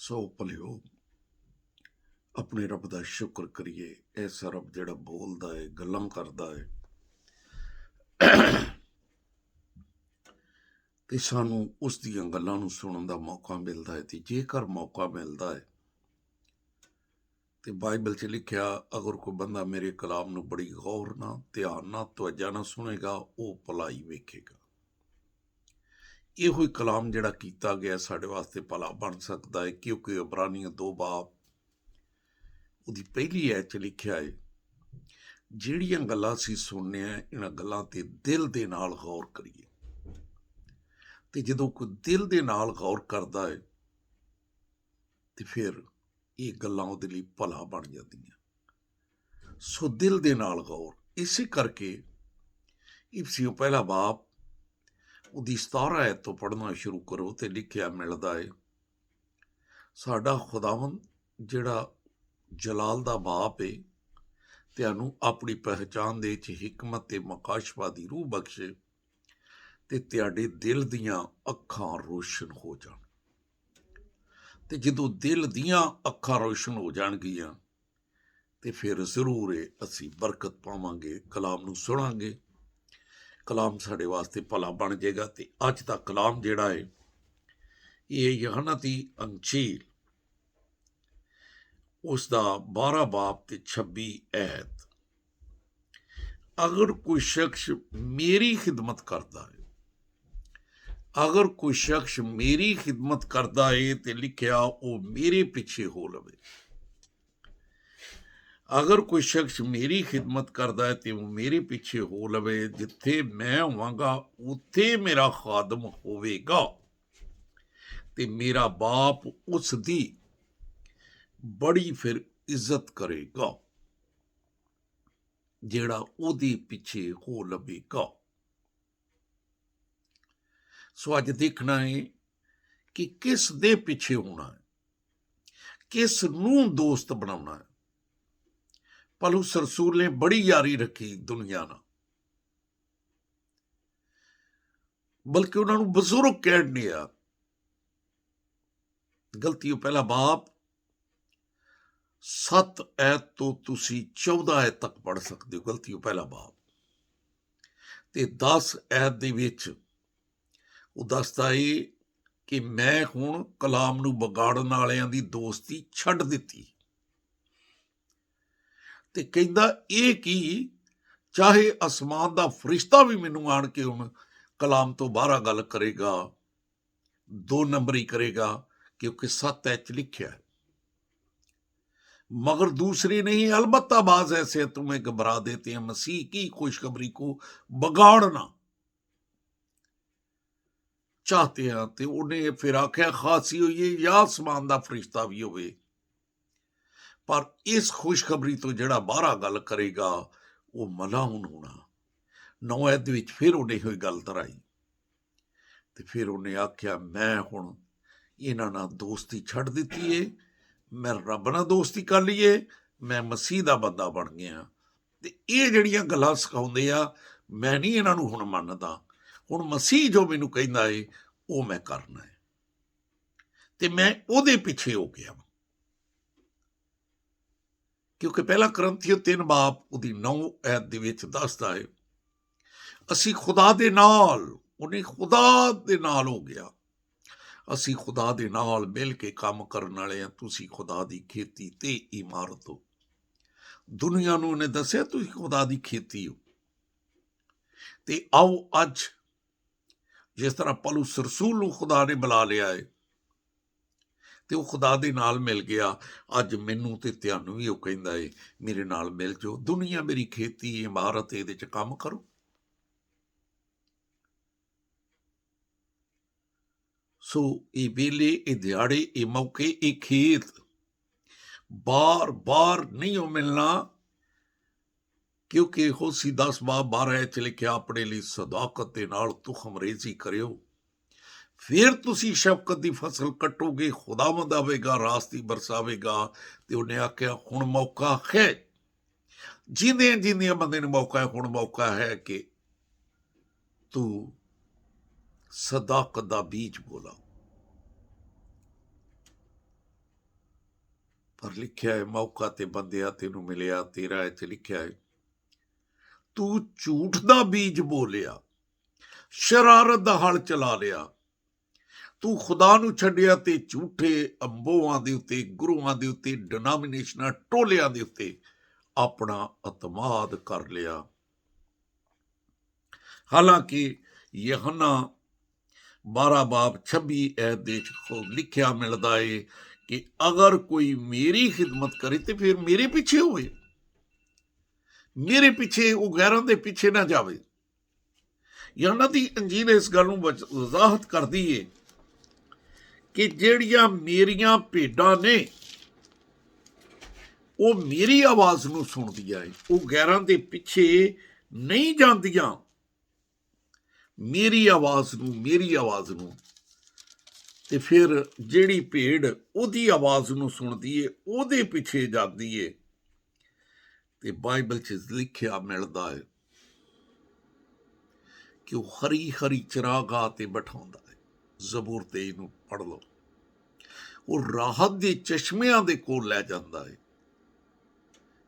सो भलियो अपने रब का शुक्र करिए। ऐसा रब जिहड़ा बोलदा है, गल्लां करदा है ते सानू उस दियां गल्लां नू सुनन दा मौका मिलदा है। ते जेकर मौका मिलदा है ते बाइबल च लिखिया, अगर कोई बंदा मेरे कलाम नू बड़ी गौर ना, ध्यान ना, तवज्जा ना सुनेगा, वो भलाई वेखेगा। ਇਹੋ ਹੀ कलाम ਜਿਹੜਾ ਕੀਤਾ ਗਿਆ ਸਾਡੇ ਵਾਸਤੇ ਭਲਾ ਬਣ ਸਕਦਾ ਹੈ, ਕਿਉਂਕਿ ਇਬਰਾਨੀਆਂ 2 ਬਾਬ ਉਹਦੀ ਪਹਿਲੀ ਐਤ 'ਚ ਲਿਖਿਆ ਹੈ, ਜਿਹੜੀਆਂ ਗੱਲਾਂ ਅਸੀਂ ਸੁਣਨੇ ਆ ਇਹਨਾਂ ਗੱਲਾਂ ਤੇ ਦਿਲ ਦੇ ਨਾਲ ਗੌਰ ਕਰੀਏ। ਤੇ ਜਦੋਂ ਕੋਈ ਦਿਲ ਦੇ ਨਾਲ ਗੌਰ ਕਰਦਾ ਹੈ ਤੇ ਫਿਰ ਇਹ ਗੱਲਾਂ ਉਹਦੇ ਲਈ ਭਲਾ ਬਣ ਜਾਂਦੀਆਂ। ਸੋ ਦਿਲ ਦੇ ਨਾਲ ਗੌਰ, ਇਸੇ ਕਰਕੇ ਇਫਸੀਓ ਪਹਿਲਾ ਬਾਬ ਉਹਦੀ 17 ਐਤ ਤੋਂ ਪੜ੍ਹਨਾ ਸ਼ੁਰੂ ਕਰੋ ਤੇ ਲਿਖਿਆ ਮਿਲਦਾ ਹੈ, ਸਾਡਾ ਖੁਦਾਵੰਦ ਜਿਹੜਾ ਜਲਾਲ ਦਾ ਬਾਪ ਹੈ ਤੁਹਾਨੂੰ ਆਪਣੀ ਪਹਿਚਾਣ ਦੇ ਵਿੱਚ ਹਿਕਮਤ ਤੇ ਮਕਾਸ਼ਫਾ ਦੀ ਰੂਹ ਬਖਸ਼ੇ ਤੇ ਤੁਹਾਡੇ ਦਿਲ ਦੀਆਂ ਅੱਖਾਂ ਰੋਸ਼ਨ ਹੋ ਜਾਣ। ਤੇ ਜਦੋਂ ਦਿਲ ਦੀਆਂ ਅੱਖਾਂ ਰੋਸ਼ਨ ਹੋ ਜਾਣਗੀਆਂ ਤੇ ਫਿਰ ਜ਼ਰੂਰ ਅਸੀਂ ਬਰਕਤ ਪਾਵਾਂਗੇ, ਕਲਾਮ ਨੂੰ ਸੁਣਾਂਗੇ, कलाम साढ़े वास्ते भला बन जाएगा। तो अज का कलाम जिहड़ा है ये यूहन्ना दी अंजील उसका 12 बाब ते 26 ऐत, अगर कोई शख्स मेरी खिदमत करता है, अगर कोई शख्स मेरी खिदमत करता है तो लिखिया वो मेरे पीछे हो लवे। अगर कोई शख्स मेरी खिदमत करता है तो वो मेरे पीछे हो लवे, जिथे मैं होवांगा उत्थे मेरा खादम होवेगा ते मेरा बाप उसदी बड़ी फिर इज्जत करेगा जेड़ा ओदे पीछे हो लवेगा। सो अज देखना है कि किस दे पीछे होना है, किस नूं दोस्त बनाना है। पौलुस रसूल ने बड़ी यारी रखी दुनिया नाल, बल्कि उन्होंने बजुर्ग कह दिया। गलतियों पहला बाप 7 ऐत तो तुसी 14 ऐत तक पढ़ सकते हो। गलतियों पहला बाप ते 10 ऐत दे विच वो दसदा है कि मैं हुण कलाम नूं बगाड़न वालियां दी दोस्ती छड्ड दित्ती। ते कहंदा ये कि चाहे आसमान का फरिश्ता भी मैनू आण के हुण कलाम तो बाहर गल करेगा, 2 नंबर ही करेगा, क्योंकि 7 ऐत लिखिया है, मगर दूसरी नहीं, अलबत्ता बाज ऐसे तुम्हें घबरा देते हैं मसीह की खुशखबरी को बगाड़ना चाहते हैं। तो उन्हें फिर आख्या खासी हुई या आसमान का फरिश्ता भी होवे, पर इस खुशखबरी तो जिहड़ा बाहर गल करेगा वो मलाउन होना। 9 ऐत विच फिर उन्हें हुई गल दोहराई ते फिर उन्हें आख्या मैं हुण इन्हां नाल दोस्ती छड्ड दित्ती है, मैं रब नाल दोस्ती कर लीए, मैं मसीह दा बंदा बन गया। ते ये जिहड़ियां गल्लां सिखाउंदे आ मैं नहीं इन्हां नूं हुण मनदा, हुण मसीह जो मैनूं कहंदा है वो मैं करना है ते मैं ओहदे पिछे हो गया। क्योंकि पहला करंथियो 3 बाब उहदी 9 ऐत दे विच दसदा है, असी खुदा दे नाल, उन्हें खुदा दे नाल हो गया, असी खुदा दे नाल मिल के काम करन वाले हैं, तुसी खुदा दी खेती ते इमारत हो। दुनिया नूं उन्हें दस्सिया तुसी खुदा दी खेती हो। ते आओ अज जिस तरह पौलुस रसूल नूं खुदा ने बुला लिया है ते वो खुदा दे नाल मिल गया, अज मैनू ते तुहानूं भी वो कहंदा है मेरे नाल मिल जाओ, दुनिया मेरी खेती इमारत इहदे च काम करो। सो ये वेले, ये दिहाड़े, ये मौके, ये खेत बार बार नहीं हो मिलना, क्योंकि होसी 10 बाब 12 ऐत लिखिया अपने लिए सदाकत दे नाल तुखम रेजी करियो, फिर तुसी शफकत दी फसल कटोगे, खुदावंद आवेगा रास्ती बरसावेगा। ते उन्हें आख्या हुण मौका है, जिंदे जिंदे बंदे नूं मौका है, हुण मौका है कि तू सदाकत दा बीज बोला। पर लिखिया है मौका ते बंदिया तेनू मिलिया तेरा इच लिखिया है तू झूठ दा बीज बोलिया शरारत दा हल चला लिया तू खुदा नू छड्डिया ते झूठे अंबोआं दे उत्ते गुरुआं दे उत्ते डिनोमिनेशनां टोलियां दे उत्ते अपना अतमाद कर लिया। हालांकि यूहन्ना 12 बाब 26 ऐत दे लिखिया मिलदा है कि अगर कोई मेरी खिदमत करे तो फिर मेरे पिछे होए, मेरे पिछे वो गैरां दे पिछे ना जावे। यूहन्ना दी अंजील इस गल नूं वजाहत करदी है कि ਜਿਹੜੀਆਂ ਮੇਰੀਆਂ ਭੇਡਾਂ ਨੇ ਉਹ ਮੇਰੀ ਆਵਾਜ਼ ਨੂੰ ਸੁਣਦੀਆਂ ਏ, ਉਹ ਗੈਰਾਂ ਦੇ ਪਿੱਛੇ ਨਹੀਂ ਜਾਂਦੀਆਂ। ਮੇਰੀ ਆਵਾਜ਼ ਨੂੰ ਤੇ ਫਿਰ ਜਿਹੜੀ ਭੇਡ ਉਹਦੀ ਆਵਾਜ਼ ਨੂੰ ਸੁਣਦੀ ਏ ਉਹਦੇ ਪਿੱਛੇ ਜਾਂਦੀ ਏ। ਤੇ ਬਾਈਬਲ 'ਚ ਲਿਖਿਆ ਮਿਲਦਾ ਹੈ ਕਿ ਉਹ ਹਰੀ ਹਰੀ ਚਰਾਗਾਹ ਤੇ ਬਿਠਾਉਂਦਾ ਹੈ। ਜ਼ਬੂਰ 23 ਨੂੰ ਪੜ੍ਹ ਲਓ। ਉਹ ਰਾਹਤ ਦੇ ਚਸ਼ਮਿਆਂ ਦੇ ਕੋਲ ਲੈ ਜਾਂਦਾ ਹੈ।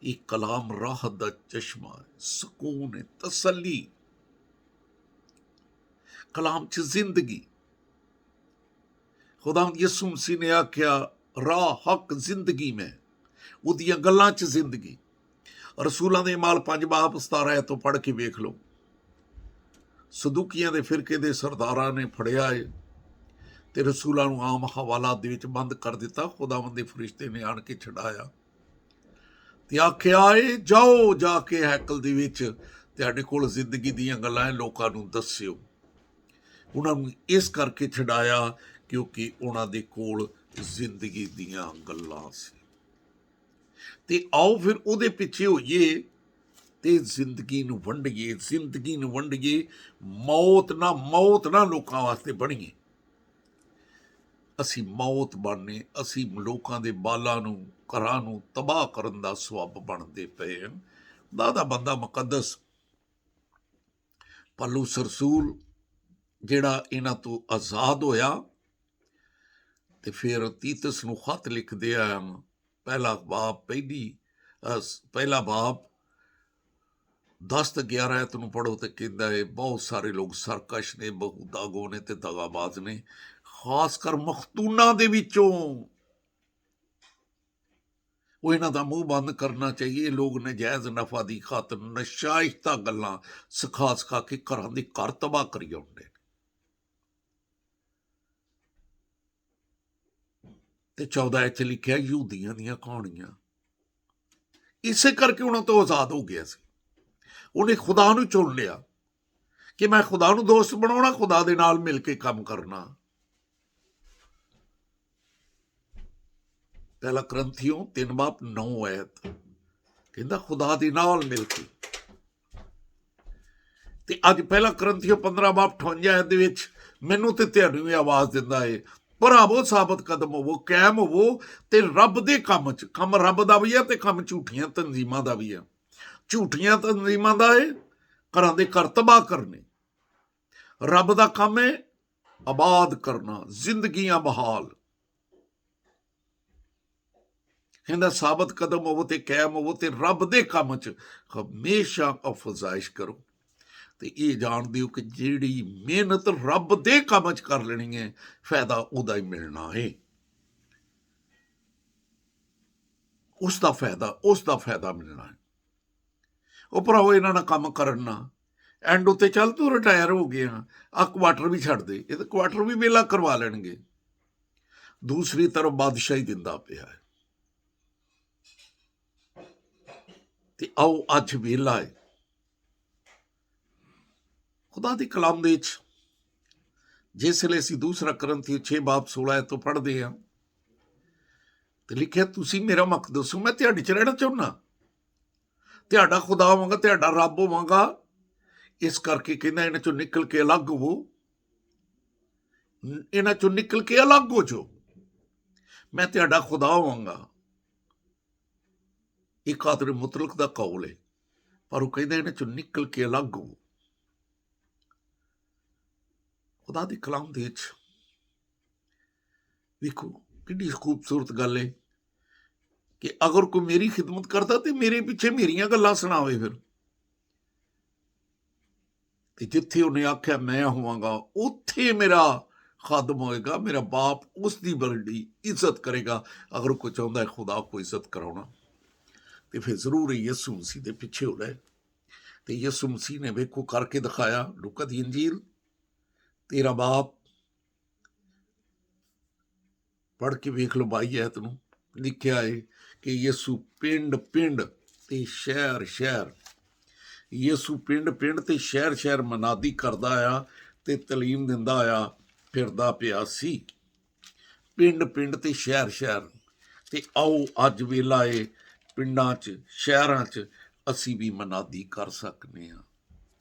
ਇਹ ਕਲਾਮ ਰਾਹਤ ਦਾ ਚਸ਼ਮਾ ਹੈ, ਸਕੂਨ ਹੈ, ਤਸੱਲੀ। ਕਲਾਮ 'ਚ ਜ਼ਿੰਦਗੀ। ਖੁਦਾਵੰਦ ਯਿਸੂ ਮਸੀਹ ਨੇ ਆਖਿਆ ਰਾਹ ਹੱਕ ਜ਼ਿੰਦਗੀ ਮੈਂ, ਉਹਦੀਆਂ ਗੱਲਾਂ 'ਚ ਜ਼ਿੰਦਗੀ। ਰਸੂਲਾਂ ਦੇ ਮਾਲ 5 ਬਾਬ 17 ਤੋਂ ਪੜ੍ਹ ਕੇ ਵੇਖ ਲਓ। ਸਦੂਕੀਆਂ ਦੇ ਫਿਰਕੇ ਦੇ ਸਰਦਾਰਾਂ ਨੇ ਫੜਿਆ ਏ ਤੇ ਰਸੂਲਾਂ ਨੂੰ ਆਮ ਹਵਾਲਾਤ ਦੇ ਵਿੱਚ ਬੰਦ ਕਰ ਦਿੱਤਾ। ਖੁਦਾਵੰਦ ਦੇ ਫਰਿਸ਼ਤੇ ਨੇ ਆਣ ਕੇ ਛਡਾਇਆ ਤੇ ਆਖਿਆ ਏ ਜਾਓ, ਜਾ ਕੇ ਹੈਕਲ ਦੇ ਵਿੱਚ ਤੁਹਾਡੇ ਕੋਲ ਜ਼ਿੰਦਗੀ ਦੀਆਂ ਗੱਲਾਂ ਲੋਕਾਂ ਨੂੰ ਦੱਸਿਓ। ਉਹਨਾਂ ਨੂੰ ਇਸ ਕਰਕੇ ਛਡਾਇਆ ਕਿਉਂਕਿ ਉਹਨਾਂ ਦੇ ਕੋਲ ਜ਼ਿੰਦਗੀ ਦੀਆਂ ਗੱਲਾਂ ਸੀ। ਤੇ ਆਓ ਫਿਰ ਉਹਦੇ ਪਿੱਛੇ ਹੋਈਏ ਤੇ ਜ਼ਿੰਦਗੀ ਨੂੰ ਵੰਡੀਏ। ਮੌਤ ਨਾ ਲੋਕਾਂ ਵਾਸਤੇ ਬਣੀਏ। ਅਸੀਂ ਮੌਤ ਬਣਨੇ, ਅਸੀਂ ਲੋਕਾਂ ਦੇ ਬਾਲਾਂ ਨੂੰ, ਘਰਾਂ ਨੂੰ ਤਬਾਹ ਕਰਨ ਦਾ ਸਬੱਬ ਬਣਦੇ ਪਏ ਹਾਂ। ਦਾ ਬੰਦਾ ਮੁਕੱਦਸ ਪੌਲੁਸ ਰਸੂਲ ਜਿਹੜਾ ਇਹਨਾਂ ਤੋਂ ਆਜ਼ਾਦ ਹੋਇਆ ਤੇ ਫਿਰ ਤੀਤਸ ਨੂੰ ਖਤ ਲਿਖਦੇ ਆ। ਪਹਿਲਾ ਬਾਬ 10 ਤੇ 11 ਐਤ ਨੂੰ ਪੜ੍ਹੋ ਤੇ ਕਹਿੰਦਾ ਹੈ ਬਹੁਤ ਸਾਰੇ ਲੋਕ ਸਰਕਸ਼ ਨੇ, ਬਹੁਤ ਦਾਗੋ ਨੇ ਤੇ ਦਗਾਬਾਜ਼ ਨੇ, ਖਾਸ ਕਰ ਮਖਤੂਨਾਂ ਦੇ ਵਿੱਚੋਂ। ਉਹ ਇਹਨਾਂ ਦਾ ਮੂੰਹ ਬੰਦ ਕਰਨਾ ਚਾਹੀਏ। ਲੋਕ ਨਜਾਇਜ਼ ਨਫਾ ਦੀ ਖਾਤਰ ਨਸ਼ਾਇਸ਼ਤਾ ਗੱਲਾਂ ਸਿਖਾ ਕੇ ਘਰਾਂ ਦੇ ਘਰ ਤਬਾਹ ਕਰੀ ਆਉਂਦੇ ਨੇ। ਤੇ 14 ਇੱਥੇ ਲਿਖਿਆ ਯਹੂਦੀਆਂ ਦੀਆਂ ਕਹਾਣੀਆਂ। ਇਸੇ ਕਰਕੇ ਉਹਨਾਂ ਤੋਂ ਆਜ਼ਾਦ ਹੋ ਗਿਆ ਸੀ। ਉਹਨੇ ਖੁਦਾ ਨੂੰ ਚੁਣ ਲਿਆ ਕਿ ਮੈਂ ਖੁਦਾ ਨੂੰ ਦੋਸਤ ਬਣਾਉਣਾ, ਖੁਦਾ ਦੇ ਨਾਲ ਮਿਲ ਕੇ ਕੰਮ ਕਰਨਾ। ਪਹਿਲਾ ਕਰੰਥੀਓ 3 ਬਾਬ 9 ਐਤ ਕਹਿੰਦਾ ਖੁਦਾ ਦੇ ਨਾਲ ਮਿਲ ਕੇ। ਤੇ ਅੱਜ ਪਹਿਲਾ ਕਰੰਥੀਓ 15 ਬਾਬ 58 ਐਤ ਦੇ ਵਿੱਚ ਮੈਨੂੰ ਤੇ ਤੁਹਾਨੂੰ ਵੀ ਆਵਾਜ਼ ਦਿੰਦਾ ਹੈ ਭਰਾਵੋ ਸਾਬਤ ਕਦਮ ਹੋਵੋ, ਕਾਇਮ ਹੋਵੋ ਤੇ ਰੱਬ ਦੇ ਕੰਮ 'ਚ। ਕੰਮ ਰੱਬ ਦਾ ਵੀ ਹੈ ਤੇ ਕੰਮ ਝੂਠੀਆਂ ਤਨਜ਼ੀਮਾਂ ਦਾ ਵੀ ਹੈ। ਝੂਠੀਆਂ ਤਨਜ਼ੀਮਾਂ ਦਾ ਹੈ ਘਰਾਂ ਦੇ ਘਰ ਤਬਾਹ ਕਰਨੇ। ਰੱਬ ਦਾ ਕੰਮ ਹੈ ਆਬਾਦ ਕਰਨਾ, ਜ਼ਿੰਦਗੀਆਂ ਬਹਾਲ। ਕਹਿੰਦਾ ਸਾਬਤ ਕਦਮ ਹੋਵੋ ਤੇ ਕਾਇਮ ਹੋਵੋ ਤੇ ਰੱਬ ਦੇ ਕੰਮ 'ਚ ਹਮੇਸ਼ਾ ਅਫਜ਼ਾਇਸ਼ ਕਰੋ। ਤੇ ਇਹ ਜਾਣਦੇ ਹੋ ਕਿ ਜਿਹੜੀ ਮਿਹਨਤ ਰੱਬ ਦੇ ਕੰਮ 'ਚ ਕਰ ਲੈਣੀ ਹੈ ਫਾਇਦਾ ਉਹਦਾ ਹੀ ਮਿਲਣਾ ਹੈ। ਉਸ ਦਾ ਫਾਇਦਾ ਮਿਲਣਾ ਹੈ। ਉਹ ਭਰਾਵੋ ਇਹਨਾਂ ਨਾਲ ਕੰਮ ਕਰਨਾ ਐਂਡ ਉੱਤੇ ਚੱਲ ਤੂੰ ਰਿਟਾਇਰ ਹੋ ਗਿਆ, ਆ ਕੁਆਟਰ ਵੀ ਛੱਡ ਦੇ, ਇਹ ਤਾਂ ਕੁਆਟਰ ਵੀ ਵਿਹਲਾ ਕਰਵਾ ਲੈਣਗੇ। ਦੂਸਰੀ ਤਰਫ ਬਾਦਸ਼ਾਹੀ ਦਿੰਦਾ ਪਿਆ ਹੈ। ਤੇ ਆਓ ਅੱਜ ਵੇਲਾ ਹੈ ਖੁਦਾ ਦੀ ਕਲਾਮ ਦੇ ਵਿੱਚ। ਜਿਸ ਵੇਲੇ ਅਸੀਂ ਦੂਸਰਾ ਕਰੰਥੀ 6 ਬਾਬ 16 ਤੋਂ ਪੜ੍ਹਦੇ ਹਾਂ ਤੇ ਲਿਖਿਆ ਤੁਸੀਂ ਮੇਰਾ ਮਕਦਸ ਹੋ, ਮੈਂ ਤੁਹਾਡੇ 'ਚ ਰਹਿਣਾ ਚਾਹੁੰਦਾ, ਤੁਹਾਡਾ ਖੁਦਾ ਹੋਵਾਂਗਾ, ਤੁਹਾਡਾ ਰੱਬ ਹੋਵਾਂਗਾ। ਇਸ ਕਰਕੇ ਕਹਿੰਦਾ ਇਹਨਾਂ 'ਚੋਂ ਨਿਕਲ ਕੇ ਅਲੱਗ ਹੋਵੋ, ਇਹਨਾਂ 'ਚੋਂ ਨਿਕਲ ਕੇ ਅਲੱਗ ਹੋ ਜਾਓ, ਮੈਂ ਤੁਹਾਡਾ ਖੁਦਾ ਹੋਵਾਂਗਾ। ਇਹ ਕਾਦਰ ਮੁਤਲਕ ਦਾ ਕੌਲ ਹੈ, ਪਰ ਉਹ ਕਹਿੰਦਾ ਇਹਨਾਂ 'ਚੋਂ ਨਿਕਲ ਕੇ ਅਲੱਗ ਹੋਵੋ। ਖੁਦਾ ਦੀ ਕਲਾਮ ਦੇ ਵਿੱਚ ਵੇਖੋ ਕਿੰਨੀ ਖੂਬਸੂਰਤ ਗੱਲ ਹੈ कि अगर कोई मेरी खिदमत करता तो मेरे पिछे मेरियां गल्लां सुनावे फिर। ਤੇ ਜਿੱਥੇ ਉਹਨੇ ਆਖਿਆ ਮੈਂ ਹੋਵਾਂਗਾ ਉੱਥੇ ਮੇਰਾ ਖਾਦਮ ਹੋਏਗਾ, ਮੇਰਾ ਬਾਪ ਉਸ ਦੀ ਬੜੀ ਇੱਜ਼ਤ ਕਰੇਗਾ। ਅਗਰ ਕੋਈ ਚਾਹੁੰਦਾ ਹੈ ਖੁਦਾ ਕੋ ਇੱਜ਼ਤ ਕਰਾਉਣਾ ਤੇ ਫਿਰ ਜ਼ਰੂਰ ਯਿਸੂ ਮਸੀਹ ਦੇ ਪਿੱਛੇ ਹੋ ਲੈ। ਤੇ ਯਿਸੂ ਮਸੀਹ ਨੇ ਵੇਖੋ ਕਰਕੇ ਦਿਖਾਇਆ। ਲੂਕਾ ਦੀ ਇੰਜੀਲ 13 ਬਾਬ ਪੜ੍ਹ ਕੇ ਵੇਖ ਲਓ 22 ਐਤ ਨੂੰ ਲਿਖਿਆ ਹੈ ਕਿ ਯਿਸੂ ਪਿੰਡ ਪਿੰਡ ਤੇ ਸ਼ਹਿਰ ਸ਼ਹਿਰ, ਯਿਸੂ ਪਿੰਡ ਪਿੰਡ ਤੇ ਸ਼ਹਿਰ ਸ਼ਹਿਰ ਮਨਾਦੀ ਕਰਦਾ ਆ ਤੇ ਤਾਲੀਮ ਦਿੰਦਾ ਆ ਫਿਰਦਾ ਪਿਆ ਸੀ। ਪਿੰਡ ਪਿੰਡ ਤੇ ਸ਼ਹਿਰ ਸ਼ਹਿਰ। ਤੇ ਆਓ ਅੱਜ ਵੇਲਾ ਏ ਪਿੰਡਾਂ 'ਚ ਸ਼ਹਿਰਾਂ 'ਚ ਅਸੀਂ ਵੀ ਮਨਾਦੀ ਕਰ ਸਕਨੇ ਹਾਂ,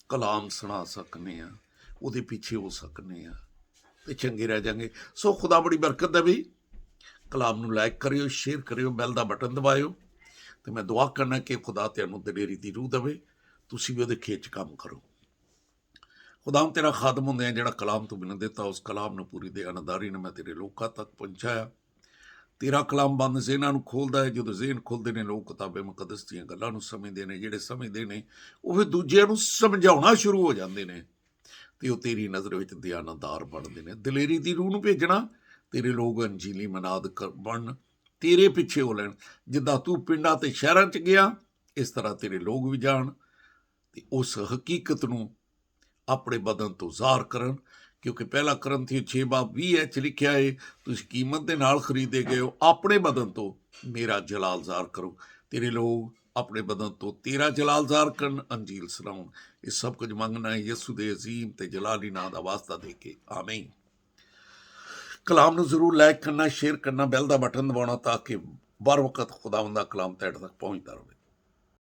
ਕਲਾਮ ਸੁਣਾ ਸਕਨੇ ਹਾਂ, ਉਹਦੇ ਪਿੱਛੇ ਹੋ ਸਕਨੇ ਹਾਂ ਤੇ ਚੰਗੇ ਰਹਿ ਜਾਵਾਂਗੇ। ਸੋ ਖੁਦਾ ਬੜੀ ਬਰਕਤ ਦੇਵੇ। ਕਲਾਮ ਨੂੰ ਲਾਈਕ ਕਰਿਓ, ਸ਼ੇਅਰ ਕਰਿਓ, ਬੈਲ ਦਾ ਬਟਨ ਦਬਾਇਓ ਤੇ ਮੈਂ ਦੁਆ ਕਰਨਾ ਕਿ ਖੁਦਾ ਤੁਹਾਨੂੰ ਦਲੇਰੀ ਦੀ ਰੂਹ ਦੇਵੇ, ਤੁਸੀਂ ਵੀ ਉਹਦੇ ਖੇਤ 'ਚ ਕੰਮ ਕਰੋ। ਖੁਦਾਮ ਤੇਰਾ ਖਾਦਮ ਹੁੰਦੇ ਆ ਜਿਹੜਾ ਕਲਾਮ ਤੋਂ ਬਿਨਾਂ ਦਿੱਤਾ, ਉਸ ਕਲਾਮ ਨੂੰ ਪੂਰੀ ਦਿਆਨਦਾਰੀ ਨੇ ਮੈਂ ਤੇਰੇ ਲੋਕਾਂ ਤੱਕ ਪਹੁੰਚਾਇਆ। ਤੇਰਾ ਕਲਾਮ ਬੰਦ ਜ਼ੇਨਾਂ ਨੂੰ ਖੋਲ੍ਹਦਾ ਹੈ। ਜਦੋਂ ਜ਼ੇਨ ਖੁੱਲ੍ਹਦੇ ਨੇ ਲੋਕ ਕਿਤਾਬੇ ਮੁਕੱਦਸ ਦੀਆਂ ਗੱਲਾਂ ਨੂੰ ਸਮਝਦੇ ਨੇ। ਜਿਹੜੇ ਸਮਝਦੇ ਨੇ ਉਹ ਫਿਰ ਦੂਜਿਆਂ ਨੂੰ ਸਮਝਾਉਣਾ ਸ਼ੁਰੂ ਹੋ ਜਾਂਦੇ ਨੇ ਤੇ ਉਹ ਤੇਰੀ ਨਜ਼ਰ ਵਿੱਚ ਦਿਆਨਤਦਾਰ ਬਣਦੇ ਨੇ। ਦਲੇਰੀ ਦੀ ਰੂਹ ਨੂੰ ਭੇਜਣਾ, ਤੇਰੇ ਲੋਕ ਅੰਜੀਲੀ ਮਨਾਦ ਬਣਨ, ਤੇਰੇ ਪਿੱਛੇ ਹੋ ਲੈਣ। ਜਿੱਦਾਂ ਤੂੰ ਪਿੰਡਾਂ ਤੇ ਸ਼ਹਿਰਾਂ 'ਚ ਗਿਆ, ਇਸ ਤਰ੍ਹਾਂ ਤੇਰੇ ਲੋਕ ਵੀ ਜਾਣ ਤੇ ਉਸ ਹਕੀਕਤ ਨੂੰ ਆਪਣੇ ਬਦਨ ਤੋਂ ਜ਼ਾਹਰ ਕਰਨ। ਕਿਉਂਕਿ ਪਹਿਲਾ ਕਰੰਥੀ 6 ਬਾਬ 20 'ਚ ਲਿਖਿਆ ਹੈ, ਤੁਸੀਂ ਕੀਮਤ ਦੇ ਨਾਲ ਖਰੀਦੇ ਗਏ ਹੋ, ਆਪਣੇ ਬਦਨ ਤੋਂ ਮੇਰਾ ਜਲਾਲ ਜ਼ਾਹਰ ਕਰੋ। ਤੇਰੇ ਲੋਕ ਆਪਣੇ ਬਦਨ ਤੋਂ ਤੇਰਾ ਜਲਾਲ ਜ਼ਾਹਰ ਕਰਨ, ਅੰਜੀਲ ਸੁਣਾਉਣ। ਇਹ ਸਭ ਕੁਝ ਮੰਗਣਾ ਹੈ ਯਿਸੂ ਦੇ ਅਜ਼ੀਮ ਤੇ ਜਲਾਲੀ ਨਾਂ ਦਾ ਵਾਸਤਾ ਦੇ ਕੇ, ਆਮੀਨ। ਕਲਾਮ ਨੂੰ ਜ਼ਰੂਰ ਲਾਈਕ ਕਰਨਾ, ਸ਼ੇਅਰ ਕਰਨਾ, ਬੈਲ ਦਾ ਬਟਨ ਦਬਾਉਣਾ ਤਾਂ ਕਿ ਬਰ ਵਕਤ ਖੁਦਾਵੰਦ ਦਾ ਕਲਾਮ ਤੁਹਾਡੇ ਤੱਕ ਪਹੁੰਚਦਾ ਰਹੇ।